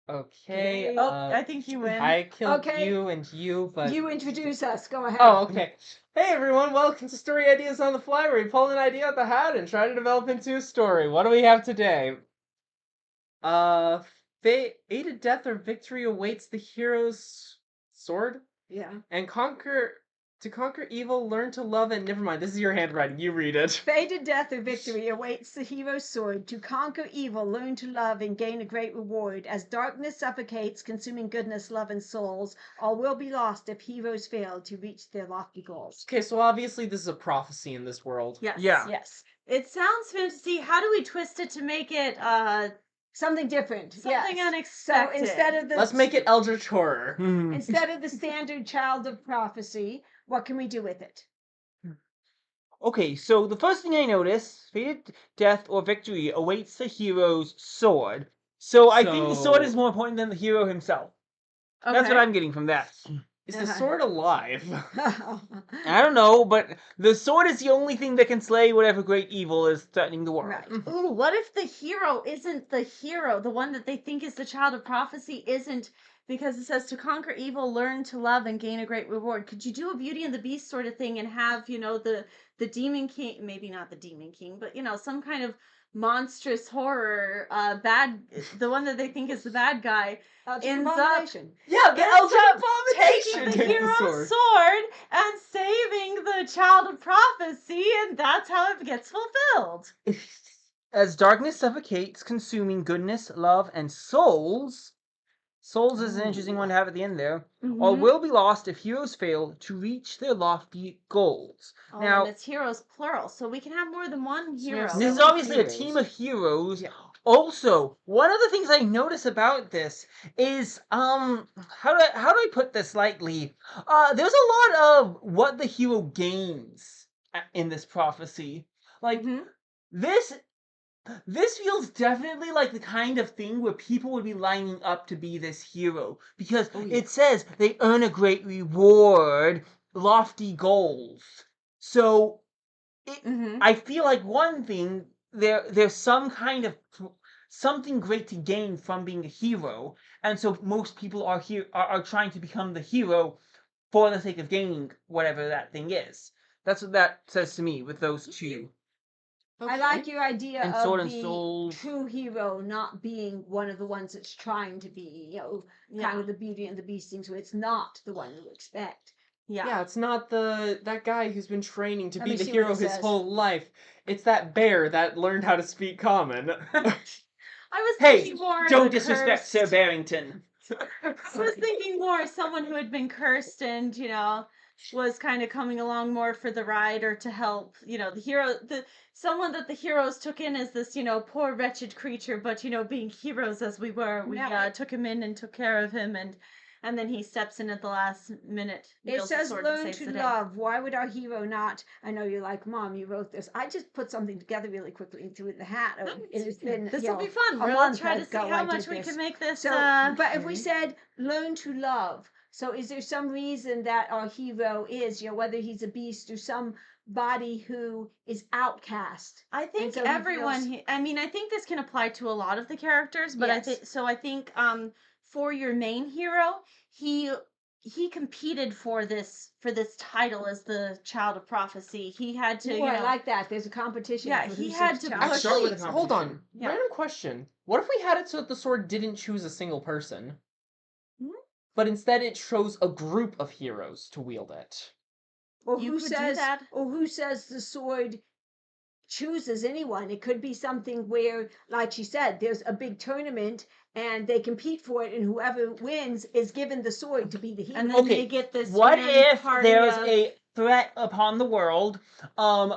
Okay. I think you win. I killed Okay. you and you, but You introduce us. Go ahead. Oh, okay. Hey everyone, welcome to Story Ideas on the Fly, where we pull an idea out the hat and try to develop into a story. What do we have today? Fated death or victory awaits the hero's sword. Yeah. And to conquer evil, learn to love and never mind. This is your handwriting. You read it. Fated death or victory awaits the hero's sword. To conquer evil, learn to love, and gain a great reward. As darkness suffocates, consuming goodness, love, and souls, all will be lost if heroes fail to reach their lofty goals. Okay, so obviously this is a prophecy in this world. Yes. Yeah. Yes. It sounds fantasy. How do we twist it to make it Something different. something yes. unexpected? So instead of the Let's make it Eldritch Horror. instead of the standard child of prophecy, what can we do with it? Okay, so the first thing I notice, fated death or victory awaits the hero's sword. So I think the sword is more important than the hero himself. Okay. That's what I'm getting from that. Is the sword alive? I don't know, but the sword is the only thing that can slay whatever great evil is threatening the world. Right. Ooh, what if the hero isn't the hero? The one that they think is the child of prophecy isn't, because it says to conquer evil, learn to love, and gain a great reward. Could you do a Beauty and the Beast sort of thing and have, the demon king, maybe not the demon king, but some kind of monstrous horror the one that they think is the bad guy ends up Abomination. Yeah, the ends Eldritch up Abomination taking the takes hero's sword and saving the child of prophecy, and that's how it gets fulfilled. As darkness suffocates, consuming goodness, love, and souls. Souls is an interesting one to have at the end there. All will be lost if heroes fail to reach their lofty goals. Oh, Now, and it's heroes plural, so we can have more than one hero. this is obviously a team of heroes. Yeah. Also, one of the things I notice about this is how do I put this lightly? There's a lot of what the hero gains in this prophecy. Like this feels definitely like the kind of thing where people would be lining up to be this hero, because it says they earn a great reward, lofty goals. So I feel like one thing, there's some kind of something great to gain from being a hero, and so most people are trying to become the hero for the sake of gaining whatever that thing is. That's what that says to me with those two. I like your idea And of sword and the soul. true hero not being one of the ones that's trying to be, kind of the Beauty and the Beast things, where it's not the one you expect. Yeah, it's not that guy who's been training to Let be me the see what hero it his says. whole life. It's that bear that learned how to speak common. I was Hey, thinking more don't the disrespect cursed. Sir Barrington. I was thinking more someone who had been cursed and was kind of coming along more for the ride, or to help the hero, someone that the heroes took in as this poor wretched creature, but being heroes as we were, we took him in and took care of him, and then he steps in at the last minute. It says learn to love. Why would our hero not? I know you're like, Mom, you wrote this. I just put something together really quickly and threw it in the hat. It's been, This will be fun. a We'll month try to see ago how I much did we this. can make this. So, but if we said learn to love, so is there some reason that our hero is, whether he's a beast or somebody who is outcast? I think so he everyone. feels- I think this can apply to a lot of the characters, but Yes. I think for your main hero, he competed for this title as the child of prophecy. He had to. I like that. There's a competition. Yeah, for he who's had the to child. push- Actually, with a hold on. competition. Yeah. Random question. What if we had it so that the sword didn't choose a single person? But instead it chose a group of heroes to wield it. Or You who could do says? that. Or who says the sword chooses anyone? It could be something where, like she said, there's a big tournament and they compete for it, and whoever wins is given the sword to be the hero. And then they get this. What grand if party there's of- a threat upon the world?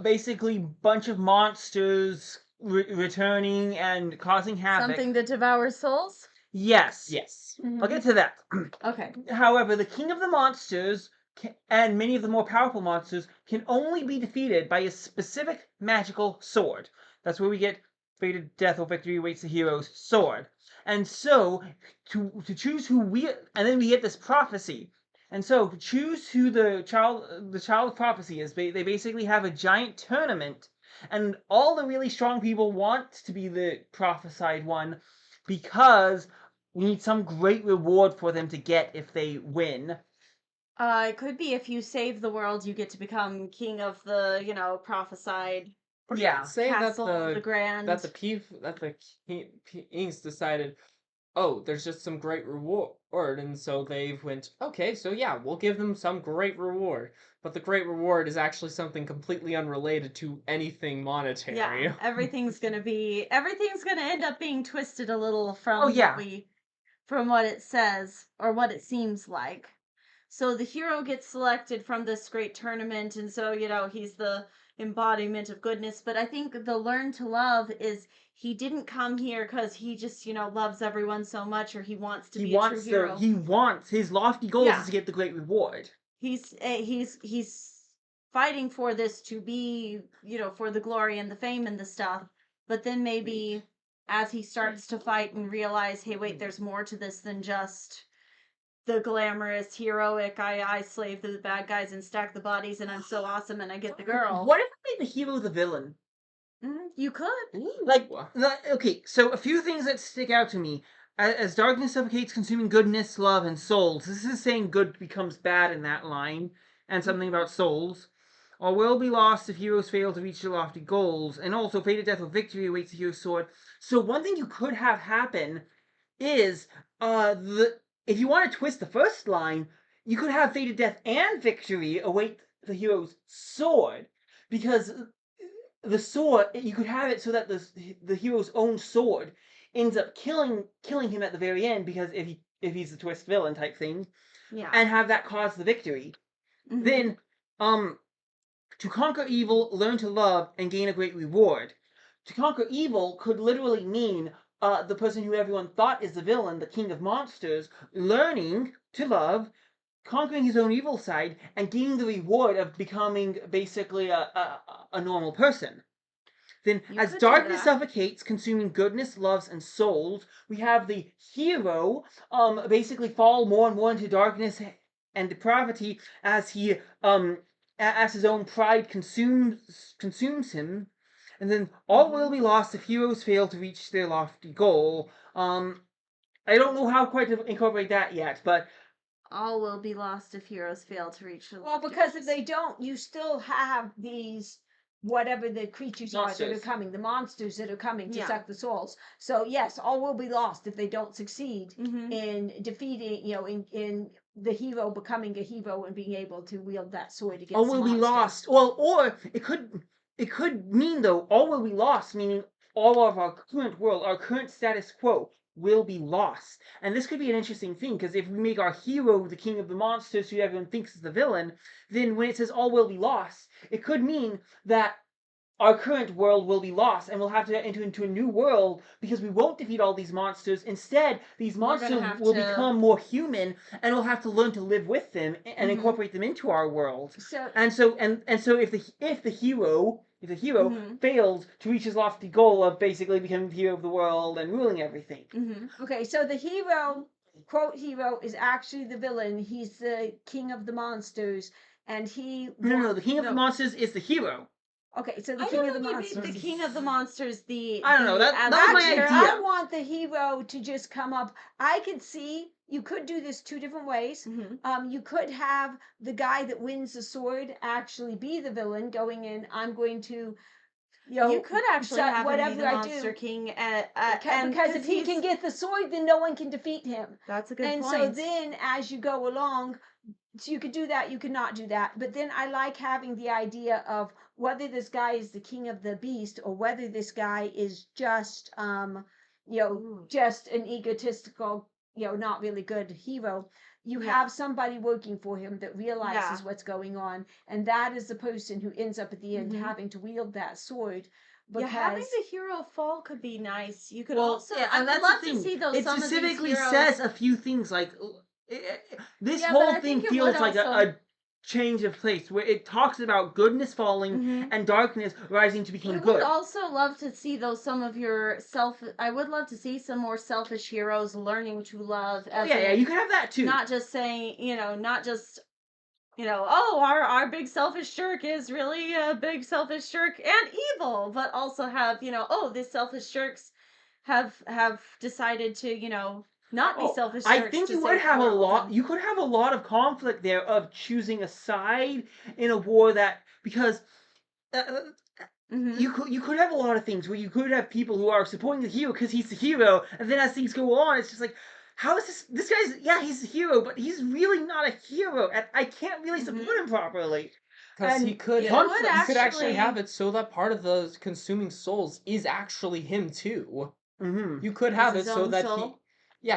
Basically, bunch of monsters returning and causing havoc. something that devours souls? Yes. Yes. I'll get to that. Okay. However, the king of the monsters and many of the more powerful monsters can only be defeated by a specific magical sword. That's where we get fated death or victory awaits the hero's sword. And so, to choose who and then we get this prophecy. And so, to choose who the child of prophecy is, they basically have a giant tournament And all the really strong people want to be the prophesied one because we need some great reward for them to get if they win. It could be if you save the world, you get to become king of the, prophesied Or you Yeah. could say castle of the that grand. the kings decided, oh, there's just some great reward, and so they went, okay, so yeah, we'll give them some great reward, but the great reward is actually something completely unrelated to anything monetary. Yeah, everything's gonna end up being twisted a little from Oh, yeah. from what it says or what it seems like. So the hero gets selected from this great tournament, and so he's the embodiment of goodness. But I think the learn to love is he didn't come here because he just loves everyone so much, or he wants to be a true hero. He wants his lofty goals Yeah. is to get the great reward. He's fighting for this to be for the glory and the fame and the stuff. But then maybe as he starts to fight and realize, hey, wait, there's more to this than just the glamorous, heroic, I slave the bad guys and stack the bodies, and I'm so awesome, and I get the girl. What if we made the hero the villain? You could. Okay, so a few things that stick out to me. As darkness suffocates, consuming goodness, love, and souls. This is saying good becomes bad in that line, and something about souls. All will be lost if heroes fail to reach their lofty goals, and also fated death or victory awaits the hero's sword. So one thing you could have happen is if you want to twist the first line, you could have fated death and victory await the hero's sword, because the sword, you could have it so that the hero's own sword ends up killing him at the very end, because if he's the twist villain type thing, Yeah. and have that cause the victory. Then to conquer evil, learn to love, and gain a great reward. To conquer evil could literally mean the person who everyone thought is the villain, the king of monsters, learning to love, conquering his own evil side, and gaining the reward of becoming basically a normal person. Then, as darkness suffocates, consuming goodness, loves, and souls, we have the hero basically fall more and more into darkness and depravity as he as his own pride consumes him. And then all will be lost if heroes fail to reach their lofty goal. I don't know how quite to incorporate that yet, but all will be lost if heroes fail to reach the Well, because if they don't, you still have these whatever the creatures are that are coming, the monsters that are coming to suck the souls. So yes, all will be lost if they don't succeed in defeating, in the hero becoming a hero and being able to wield that sword against all will be lost. Well, or it could mean though, all will be lost, meaning all of our current world, our current status quo will be lost. And this could be an interesting thing, because if we make our hero the king of the monsters who everyone thinks is the villain, then when it says all will be lost, it could mean that our current world will be lost, and we'll have to enter into a new world because we won't defeat all these monsters. Instead, these monsters will become more human, and we'll have to learn to live with them and incorporate them into our world. So if the hero fails to reach his lofty goal of basically becoming the hero of the world and ruling everything. Okay, so the hero, quote hero, is actually the villain. He's the king of the monsters, and he... No, the king of the monsters is the hero. Okay, so the king of the monsters. The king of the monsters. I don't know. That was my idea. I want the hero to just come up. I could see you could do this two different ways. You could have the guy that wins the sword actually be the villain, going in. I'm going to. You could actually have whatever him be the monster king, because if he can get the sword, then no one can defeat him. That's a good point. And so then, as you go along, so you could do that, you could not do that. But then I like having the idea of whether this guy is the king of the beast or whether this guy is just, just an egotistical, not really good hero. You have somebody working for him that realizes what's going on, and that is the person who ends up at the end having to wield that sword. Because having the hero fall could be nice. You could and that's love to see those. It specifically says a few things like this whole thing feels like a change of place, where it talks about goodness falling and darkness rising to become good. I would also love to see I would love to see some more selfish heroes learning to love. You can have that too. Not just saying, not just our big selfish jerk is really a big selfish jerk and evil, but also have, these selfish jerks have decided to, not be Oh, selfish I jerks think to you would save have the a world. lot. You could have a lot of conflict there of choosing a side in a war because uh, you could have a lot of things where you could have people who are supporting the hero because he's the hero, and then as things go on, it's just like, how is this guy's he's the hero, but he's really not a hero, and I can't really support him properly. Because And he could conflict. you could actually have actually it so that part of the consuming souls is actually him too. Mm-hmm. You could is have it his so own that soul.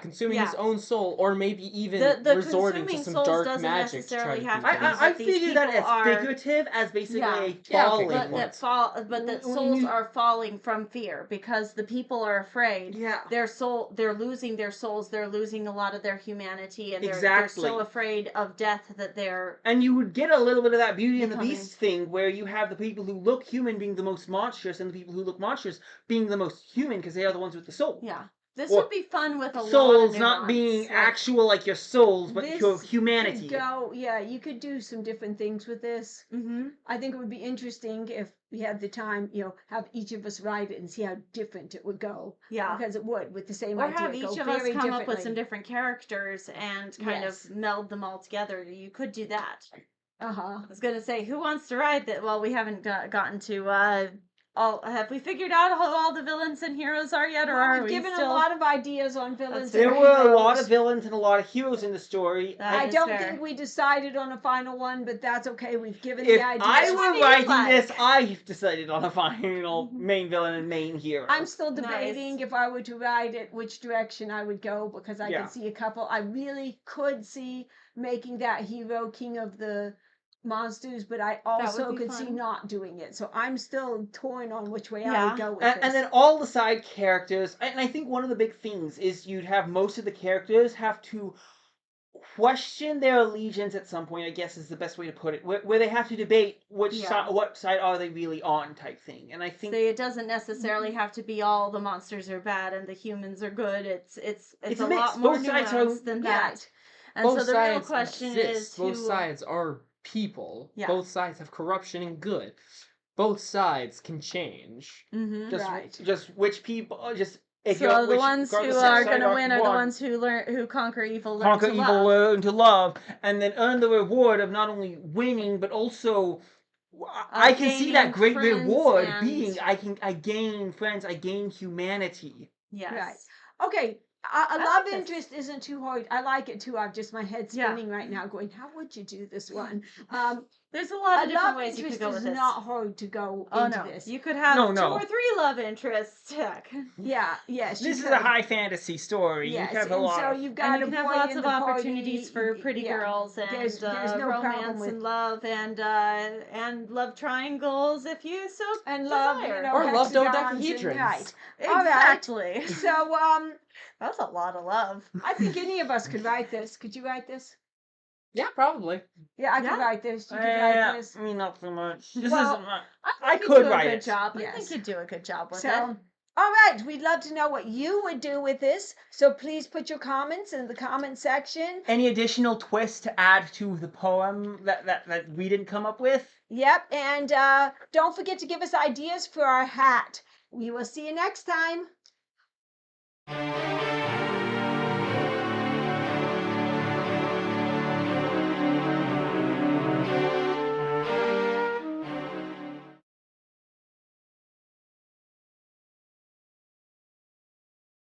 consuming his Yeah. own soul, or maybe even The resorting to consuming some souls dark doesn't magic to try necessarily to have do to be things. I that these figure that people as are. figurative as basically Yeah. a Yeah, okay, good falling. point. But that When souls you- are falling from fear because the people are afraid. Yeah. They're losing their souls. They're losing a lot of their humanity, and they're Exactly. so afraid of death that they're And you would get a little bit of that Beauty and the becoming. Beast thing where you have the people who look human being the most monstrous and the people who look monstrous being the most human because they are the ones with the soul. Yeah. This Or would be fun with a lot of souls nuance. not being like, actual like your souls, but This your could humanity. you could do some different things with this. Mhm. I think it would be interesting if we had the time, have each of us write it and see how different it would go. Yeah. Because it would, with the same Or idea, have go each of us very come up with some differently. different characters and kind Yes. of meld them all together. You could do that. Uh-huh. I was gonna say, who wants to write that? Well, we haven't gotten to all. Have we figured out who all the villains and heroes are yet, or Well, are we've we given still? a lot of ideas on villains. That's and There were a lot heroes. of villains and a lot of heroes in the story. That I is don't fair. think we decided on a final one, but that's okay. We've given If the ideas. I one do were you writing like? this, I've decided on a final main villain and main hero. I'm still Nice. debating if I were to write it, which direction I would go, because I Yeah. could see a couple. I really could see making that hero king of the monsters, but I also be could see fun. not doing it. So I'm still torn on which way I Yeah. would go with And this. then all the side characters, and I think one of the big things is you'd have most of the characters have to question their allegiance at some point, I guess is the best way to put it, where they have to debate Yeah. what side are they really on type thing. And I think Say it doesn't necessarily have to be all the monsters are bad and the humans are good. It's It's a a mix. lot more Both sides are- nuanced than yeah. that. And Both so the real sides question exist. is Both who. sides are people. Yeah. Both sides have corruption and good. Both sides can change. Mhm. just which people just if So you're the which ones who regardless of are side going to win are the on, ones who conquer evil, learn conquer to evil, love. learn to love, and then earn the reward of not only winning but also I can see that gaining great friends reward and- being I gain friends, I gain humanity. Yes. Right. Okay. A I love like this. interest isn't too hard. I like it too. I've just my head Yeah. spinning right now, going, "How would you do this one?" There's a lot A of different love ways you could interest go is with this. not hard to go Oh into no, this. you could have No, 2 no. or 3 love interests. Heck. Yeah. Yes. This you is a could. high fantasy story. Yes, You have a and lot so of you've got And you a can have boy lots in of the opportunities party. for pretty Yeah. girls and There's no problem romance with and love and love triangles if you so and love, desire. Or love hexagons and- dodecahedrons. right. All right. Exactly. So That's a lot of love. I think any of us could write this. Could you write this? Yeah, probably. Yeah, I Yeah. could write this. You could write this. I mean, not so much. This Well, isn't much. I I think could you'd do write a good it. job. I Yes. think you'd do a good job with So, it. all right, we'd love to know what you would do with this. So please put your comments in the comment section. Any additional twist to add to the poem that we didn't come up with? Yep, and don't forget to give us ideas for our hat. We will see you next time.